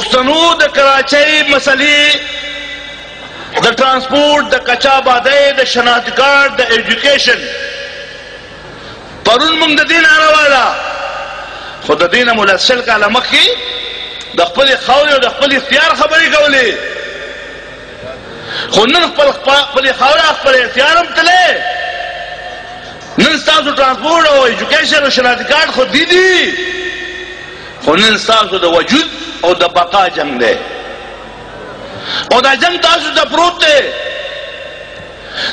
پښتنو د کراچۍ مسلې د ټرانسپورټ د کچا بادۍ د شناخت د ایجوکیشن پرون موږ د دې ناروا ده خو د دې نه مو لس شل کاله مخکې د خپلې خاورې او د خپل اختیار خبرې کولې خو نن خپلې خاوره خپل اختیار هم تللی نن ستاسو ټرانسپورټ او ایجوکیشن او شناخت کارت خو دي خو نن ستاسو د وجود او د بقا جنگ دی او دا جنگ تاسو ته پروت دی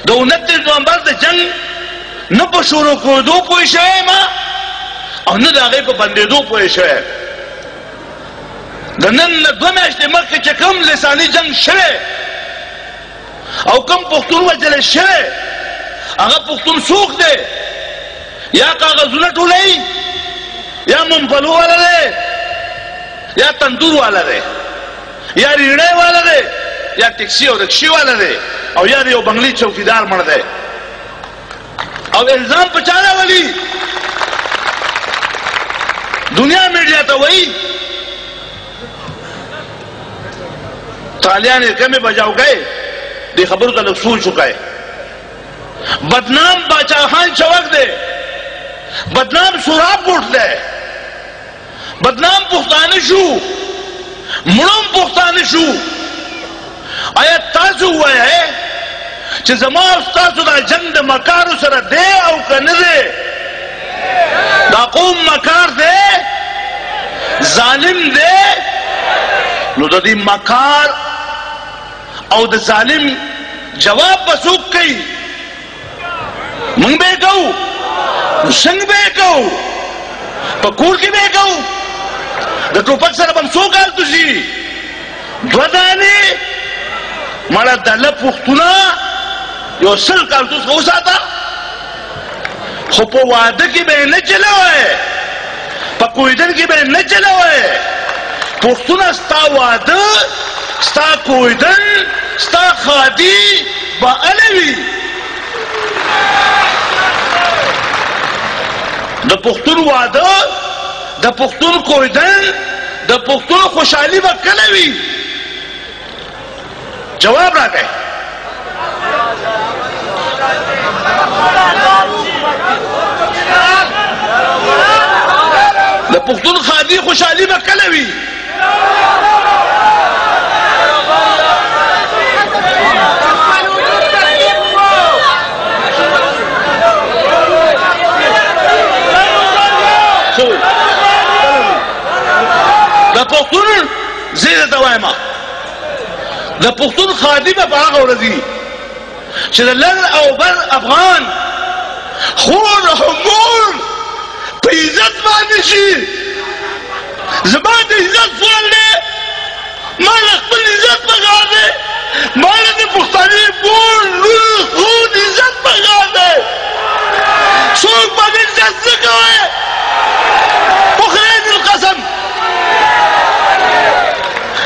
د 29 نومبر د جنگ نه په شروع کېدو پوه شوی ما او نه د هغې په بندېدو پوه شوی د نن نه 2 میاشتې مخکې چې کوم لساني جنگ شوی او کوم پښتون وژلی شوی هغه پښتون څوک دی یا کاغذونه ټولوي یا ممپلو والا دی یا تندور والا دی یا ریړۍ والا دی یا ټیکسي او رکشي والا دی او یا د یو بنګلي چوکیدار مړ دی او الزام په چا راولي دنیا میډیا ته وایي تالیان کمې بجاو گئے دی خبرو ته لږ سوچ وکړئ بدنام باچا خان چوک دی بدنام سوراب ګوټ دی بدنام پښتانه شو مړوم پښتانه شو آیا تاسو وایئ چې زما او ستاسو دا جنګ د مکارو سره دی او که نه دی دا قوم مکار دی ظالم دی نو د دې مکار او د ظالم جواب به څوک کوي موږ به یې کوو نو څنګه به یې کوو په کور کې به یې کوو د ټوپک سره به هم څوک هلته شي 2 دانې مړه دله پښتونه یو 100 کارتوس وساته خو په واده کې به یې نه چلوئ په کویدن کې به یې نه چلوئ پښتونه ستا واده ستا کویدن ستا خادي به هله وي د پښتون واده د پښتون کویدن د پښتون خوشحالي به کله وي جواب راکئ د پښتون خادي خوشحالي به کله وي د پښتون زه درته وایم د پښتون خادي به په هغه ورځ وي چې د لر او بر افغان خور او مور په عزت باندې شي زما د عزت سوال دی ما له خپل عزت پکار دی ما له د پښتاني مور لور خور عزت پکار دی څوک باندې عزت نه کوئ په خدای دې قسم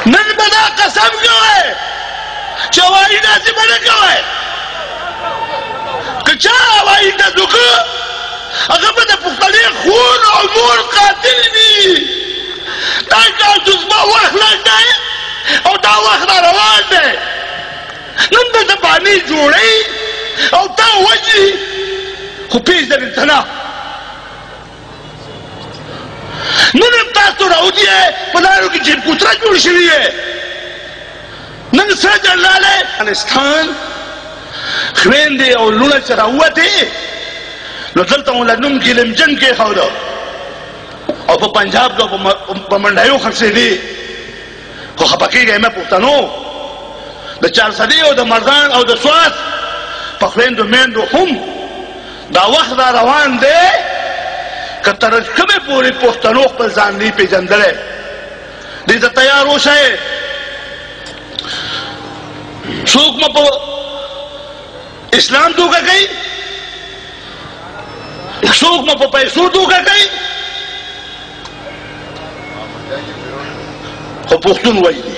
نن به دا قسم کوئ چې هوایي ډزې به نه کوئ که چا هوایي ډز وکړه هغه به د پښتنې خور او مور قاتل وي دا کارتوس به وخت لږ دی او دا وخت را روان دی نن درته بانې جوړوي او تا وژني خو پېژنې ته نه نن هم تاسو راوځي په لارو کې جیب کوتره جوړ شوي نن سره جلاله افغانستان خویندې او لوڼه چې راووتې نو دلته مو له نوم ګیلمجن کېښوده او په پنجاب کې په منډیو خرڅېدې خو خفه کېږئ مه پښتنو د چارسدي او د مردان او د سوات په خویندو میندو هم دا وخت را روان دی که تر کومې پورې پښتنو خپل ځان نه پېژندلی دې ته تیار اوسئ څوک مو په اسلام دوکه کوي څوک مو په پیسو دوکه کوي خو پښتون وایي